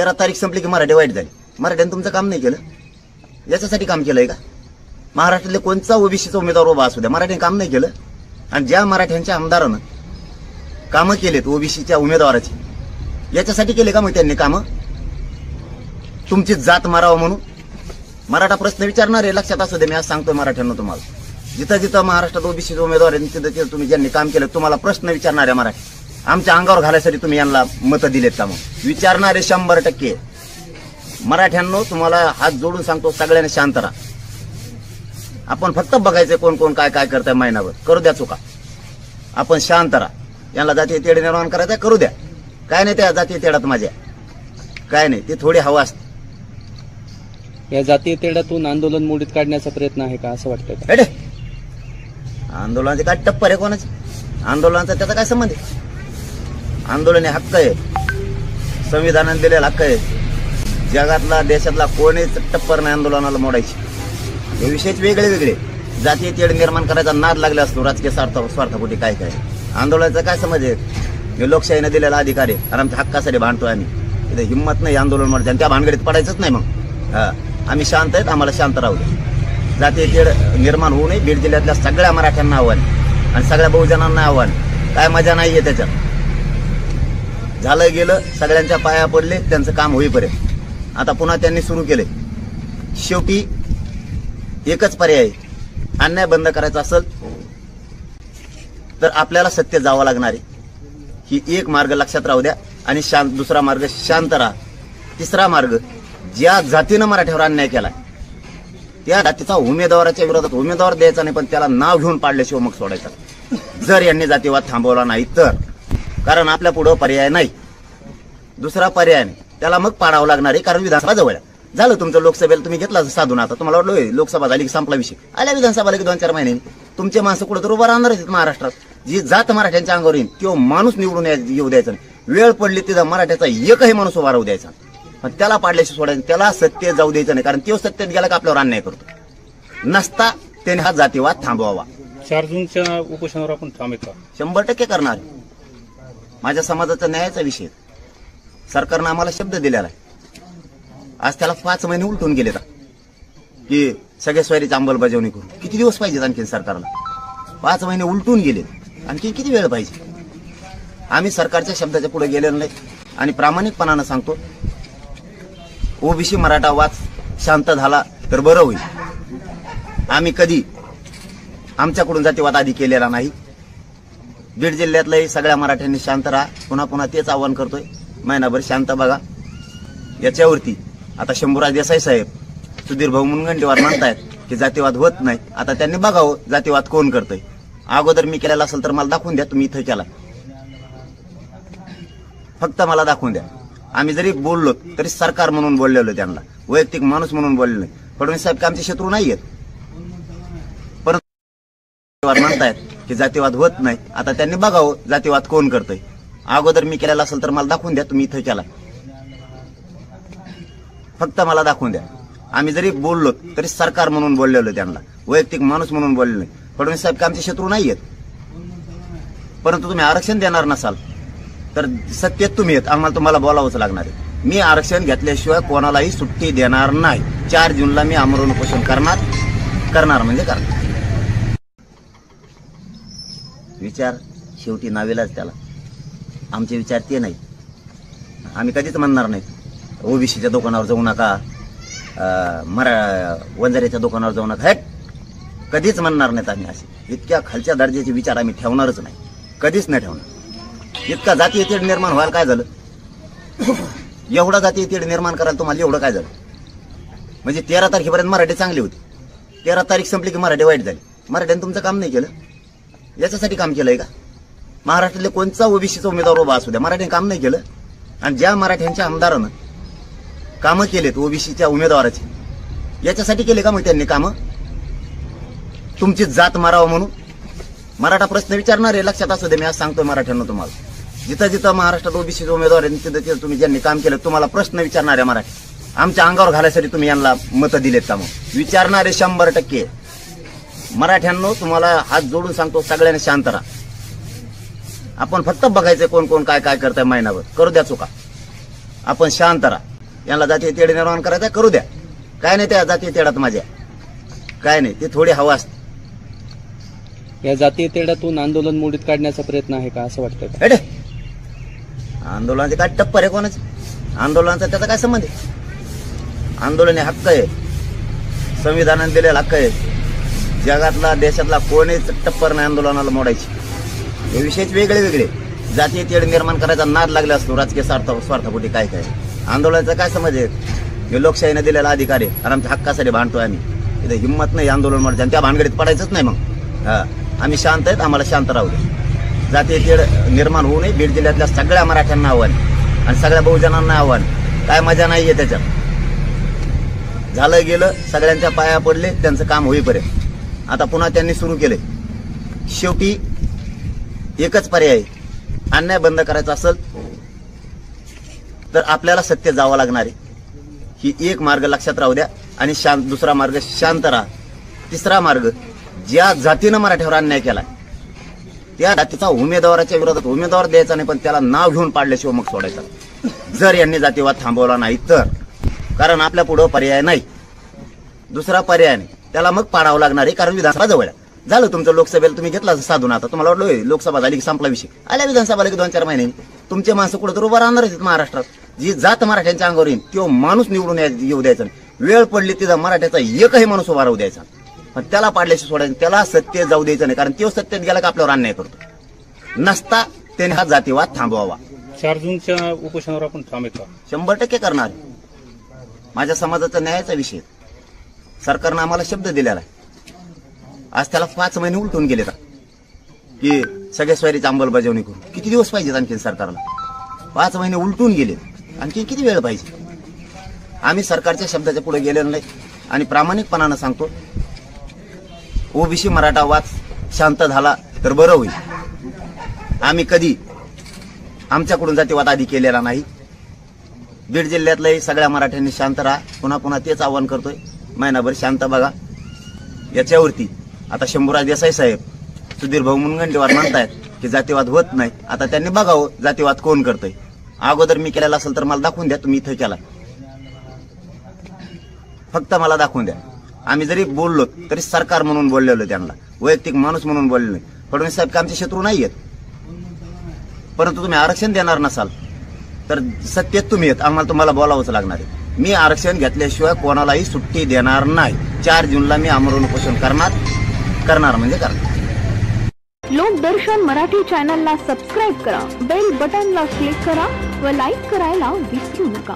13 तारीख संपली की मराठी वाईट झाली. मराठ्याने तुमचं काम नाही केलं, याच्यासाठी काम केलंय का? महाराष्ट्रातले कोणता ओबीसीचा उमेदवार उभा असू द्या, मराठीने काम नाही केलं. आणि ज्या मराठ्यांच्या आमदारानं कामं केलेत ओबीसीच्या उमेदवाराची, याच्यासाठी केले का मग त्यांनी कामं? तुमची जात मारावं म्हणून मराठा प्रश्न विचारणार आहे, लक्षात असू दे. मी आज सांगतोय मराठ्यांना, तुम्हाला जिथं जिथं महाराष्ट्रात ओबीसीचे उमेदवार आहेत तिथं तिथं तुम्ही ज्यांनी काम केलं तुम्हाला प्रश्न विचारणार आहे मराठी. आमच्या अंगावर घालायसाठी तुम्ही यांना मतं दिलेत का? मग विचारणारे 100%. मराठ्यांनो, तुम्हाला हात जोडून सांगतो, सगळ्यांनी शांत राहा. आपण फक्त बघायचं कोण कोण काय काय करताय महिनाभर, करू द्या चुका. आपण शांत राहा. यांना जातीय तेढ निर्माण करायचं करू द्या, काय नाही त्या जातीय तेढात माझ्या काय नाही, ते थोडी हवा असते. या जातीय तेढ्यातून आंदोलन मोडीत काढण्याचा प्रयत्न आहे का असं वाटतं? अरे आंदोलनाचे काय टप्पर आहे कोणाचे? आंदोलनाचा त्याचा काय संबंध आहे? आंदोलन हे हक्क आहे, संविधानाने दिलेला हक्क आहे. जगातला देशातला कोणीच टप्पर नाही आंदोलनाला मोडायची. हे विषयच वेगळे वेगळे. जातीय तेढ निर्माण करायचा नाद लागला असतो राजकीय स्वार्थापोटी. काय काय आंदोलनाचा काय समज आहे? हे लोकशाहीने दिलेला अधिकार आहे आणि आमच्या हक्कासाठी भांडतोय आम्ही. इथे हिंमत नाही आंदोलन मोडायचं आणि त्या भानगडीत पडायचंच नाही. मग आम्ही शांत आहेत, आम्हाला शांत राहू दे. जातीय तेढ निर्माण होऊ नये. बीड जिल्ह्यातल्या सगळ्या मराठ्यांना आव्हान आणि सगळ्या बहुजनांना आव्हान. काय मजा नाहीये त्याच्यात. झालं गेलं, सगळ्यांच्या पाया पडले, त्यांचं काम होईपर्यंत. आता पुन्हा त्यांनी सुरू केले. शेवटी एकच पर्याय, अन्याय बंद करायचा असेल तर आपल्याला सत्य जावं लागणार आहे. ही एक मार्ग लक्षात राहू द्या. आणि दुसरा मार्ग शांत राहा. तिसरा मार्ग, ज्या जातीनं मराठ्यावर अन्याय केलाय त्या जातीचा उमेदवाराच्या विरोधात उमेदवार द्यायचा नाही, पण त्याला नाव घेऊन पाडल्याशिवाय मग सोडायचा, जर यांनी जातीवाद थांबवला नाही तर. कारण आपल्या पुढं पर्याय नाही, दुसरा पर्याय नाही. त्याला मग पाडावं लागणार आहे, कारण विधानसभा जवळ आहे. झालं तुमचं लोकसभेला तुम्ही घेतला साधून. आता तुम्हाला वाटलं लोकसभा झाली की संपला विषय. आल्या विधानसभा की 2-4 महिन्यांनी तुमचे माणसं कुठं तर उभं राहणार आहेत महाराष्ट्रात. जी जात मराठ्यांच्या अंगावर येईल किंवा माणूस निवडून येऊ द्यायचा नाही. वेळ पडली तिथं मराठ्याचा एकही माणूस उभा राहू द्यायचा, पण त्याला पाडल्याशी सोडायचं, त्याला सत्य जाऊ द्यायचं नाही. कारण तो सत्तेत गेला का आपल्यावर अन्याय करतो. नसता त्याने हा जातीवाद थांबवावा. 4 जूनच्या उपोषणावर आपण थांबेल का? 100% करणार. माझ्या समाजाचा न्यायाचा विषय. सरकारनं आम्हाला शब्द दिलेला आहे. आज त्याला 5 महिने उलटून गेले की सगळ्या स्वारीची अंमलबजावणी करू. किती दिवस पाहिजेत आणखी सरकारला? 5 महिने उलटून गेले, आणखी किती वेळ पाहिजे? आम्ही सरकारच्या शब्दाच्या पुढे गेलेलो नाही. आणि प्रामाणिकपणानं सांगतो, ओबीसी मराठा वाद शांत झाला तर बरं होईल. आम्ही कधी आमच्याकडून जातीवाद आधी केलेला नाही. बीड जिल्ह्यातल्याही सगळ्या मराठ्यांनी शांत राहा. पुन्हा पुन्हा तेच आवाहन करतोय, महिनाभर शांत बघा. याच्यावरती आता शंभूराज देसाई साहेब, सुधीर भाऊ मुनगंटीवार म्हणतायत की जातीवाद होत नाही. आता त्यांनी बघावं जातीवाद कोण करतोय. अगोदर मी केलेला असेल तर मला दाखवून द्या, तुम्ही इथं केला. फक्त मला दाखवून द्या. आम्ही जरी बोललो तरी सरकार म्हणून बोललेलो, त्यांना वैयक्तिक माणूस म्हणून बोललेलो नाही. फडणवीस साहेब आमचे शत्रू नाहीयेत, परंतु म्हणतायत की जातीवाद होत नाही. आता त्यांनी बघावं जातीवाद कोण करतोय. अगोदर मी केलेला असेल तर मला दाखवून द्या, तुम्ही इथं केला. फक्त मला दाखवून द्या. आम्ही जरी बोललो तरी सरकार म्हणून बोललेलो, त्यांना वैयक्तिक माणूस म्हणून बोललेलो नाही. फडणवीस साहेब आमचे शत्रू नाहीयेत, परंतु तुम्ही आरक्षण देणार नसाल तर सत्तेत तुम्ही येत, आम्हाला तुम्हाला बोलावंच लागणार आहे. मी आरक्षण घेतल्याशिवाय कोणालाही सुट्टी देणार नाही. 4 जूनला मी आमरण उपोषण करणार म्हणजे करणार. विचार शेवटी नावेलाच त्याला. आमचे विचार ते नाही. आम्ही कधीच म्हणणार नाही ओबीसीच्या दुकानावर जाऊ नका, वंजाऱ्याच्या दुकानावर जाऊ नका, कधीच म्हणणार नाहीत आम्ही. असे इतक्या खालच्या दर्जाचे विचार आम्ही ठेवणारच नाही, कधीच नाही ठेवणार. इतका जातीय तेढ निर्माण व्हायला काय झालं? एवढा जातीय तेढ निर्माण करायला तुम्हाला एवढं काय झालं? म्हणजे 13 तारखेपर्यंत मराठी चांगली होती, 13 तारीख संपली की मराठी वाईट झाली. मराठ्याने तुमचं काम नाही केलं, याच्यासाठी काम केलंय का? महाराष्ट्रातले कोणता ओबीसीचा उमेदवार उभा असू द्या, मराठीने काम नाही केलं. आणि ज्या मराठ्यांच्या आमदारानं कामं केलेत ओबीसीच्या उमेदवाराची, याच्यासाठी केले का मग त्यांनी कामं? तुमची जात मारावं म्हणून मराठा प्रश्न विचारणार आहे, लक्षात असू दे. मी आज सांगतोय मराठ्यांना, तुम्हाला जिथं जिथं महाराष्ट्रात ओबीसीचे उमेदवार आहेत तिथं तिथं तुम्ही ज्यांनी काम केलं तुम्हाला प्रश्न विचारणार आहे मराठी. आमच्या अंगावर घालायसाठी तुम्ही यांना मतं दिलेत का? मग विचारणारे 100%. मराठ्यांनो, तुम्हाला हात जोडून सांगतो, सगळ्यांनी शांत राहा. आपण फक्त बघायचं कोण कोण काय काय करताय महिनाभर, करू द्या चुका. आपण शांत राहा. यांना जातीय तेढ निर्माण करायचा करू द्या, काय नाही त्या जातीय तेढात माझ्या, काय नाही, ते थोडी हवा असते. या जातीय तेढ्यातून आंदोलन मोडीत काढण्याचा प्रयत्न आहे का असं वाटतं का? अरे आंदोलनाचे काय टप्पर आहे कोणाचे? आंदोलनाचा त्याचा काय संबंध आहे? आंदोलन हे हक्क आहे, संविधानाने दिलेला हक्क आहे. जगातला देशातला कोणीच टप्पर नाही आंदोलनाला मोडायची. हे विषयच वेगळे वेगळे. जातीय तेढ निर्माण करायचा नाद लागला असतो राजकीय स्वार्थापोटी. काय काय आंदोलनाचा काय समज आहे? हे लोकशाहीने दिलेला अधिकार आहे आणि आमच्या हक्कासाठी भांडतोय आम्ही. इथे हिंमत नाही आंदोलन मोडायचं आणि त्या भानगडीत पडायचंच नाही. मग आम्ही शांत आहेत, आम्हाला शांत राहू दे. जातीय तेढ निर्माण होऊ नये. बीड जिल्ह्यातल्या सगळ्या मराठ्यांना आव्हान आणि सगळ्या बहुजनांना आव्हान. काय मजा नाहीये त्याच्यात. झालं गेलं, सगळ्यांच्या पाया पडले, त्यांचं काम होईपर्यंत. आता पुन्हा त्यांनी सुरू केले. शेवटी एकच पर्याय आहे, अन्याय बंद करायचा असेल तर आपल्याला सत्य जावं लागणार आहे. ही एक मार्ग लक्षात राहू द्या. आणि दुसरा मार्ग शांत राहा. तिसरा मार्ग, ज्या जातीनं मराठ्यावर अन्याय केला त्या जातीचा उमेदवाराच्या विरोधात उमेदवार द्यायचा नाही, पण त्याला नाव घेऊन पाडल्याशिवाय मग सोडायचा, जर यांनी जातीवाद थांबवला नाही तर. कारण आपल्या पुढं पर्याय नाही, दुसरा पर्याय नाही. त्याला मग पाडावं लागणार आहे, कारण विधानसभा जवळ आहे. झालं तुमचं लोकसभेला तुम्ही घेतला साधून. आता तुम्हाला वाटलं लोकसभा झाली की संपला विषय. आल्या विधानसभा की 2-4 महिने तुमचे माणसं कुठं तर उभं राहणार आहेत महाराष्ट्रात. जी जात मराठ्यांच्या अंगावर येईल तो माणूस निवडून येऊ द्यायचा नाही. वेळ पडली तिथं मराठ्याचा एकही माणूस उभा राहू द्यायचा, पण त्याला पाडल्याशी सोडायचं, त्याला सत्य जाऊ द्यायचं नाही. कारण तो सत्तेत गेला का आपल्यावर अन्याय करतो. नसता त्याने हा जातीवाद थांबवावा. 4 जूनच्या उपोषणावर आपण थांबेल का? 100% करणार. माझ्या समाजाचा न्यायाचा विषय. सरकारनं आम्हाला शब्द दिलेला आहे. आज त्याला 5 महिने उलटून गेले की सगळ्या स्वारीची अंमलबजावणी करू. किती दिवस पाहिजेत आणखी सरकारला? 5 महिने उलटून गेले, आणखी किती वेळ पाहिजे? आम्ही सरकारच्या शब्दाच्या पुढे गेलेलो नाही. आणि प्रामाणिकपणानं सांगतो, ओबीसी मराठा वाद शांत झाला तर बरं होईल. आम्ही कधी आमच्याकडून जातीवाद आधी केलेला नाही. बीड जिल्ह्यातल्याही सगळ्या मराठ्यांनी शांत राहा. पुन्हा पुन्हा तेच आवाहन करतोय, महिनाभर शांत बघा. याच्यावरती आता शंभूराज देसाई साहेब, सुधीर भाऊ मुनगंटीवार म्हणतायत की जातीवाद होत नाही. आता त्यांनी बघावं जातीवाद कोण करतोय. अगोदर मी केलेला असेल तर मला दाखवून द्या, तुम्ही इथं केला. फक्त मला दाखवून द्या. आम्ही जरी बोललो तरी सरकार म्हणून बोललेलो, त्यांना वैयक्तिक माणूस म्हणून बोलले नाही. फडणवीस साहेब आमचे शत्रू नाहीयेत, परंतु तुम्ही आरक्षण देणार नसाल तर सत्तेत तुम्ही येत, आम्हाला तुम्हाला बोलावंच लागणार आहे. मी आरक्षण घेतल्याशिवाय कोणालाही सुट्टी देणार नाही. 4 जूनला मी आमरण उपोषण करणार म्हणजे करणार. लोकदर्शन मराठी चॅनलला सबस्क्राईब करा, बेल बटनला क्लिक करा व लाईक करायला विसरू नका.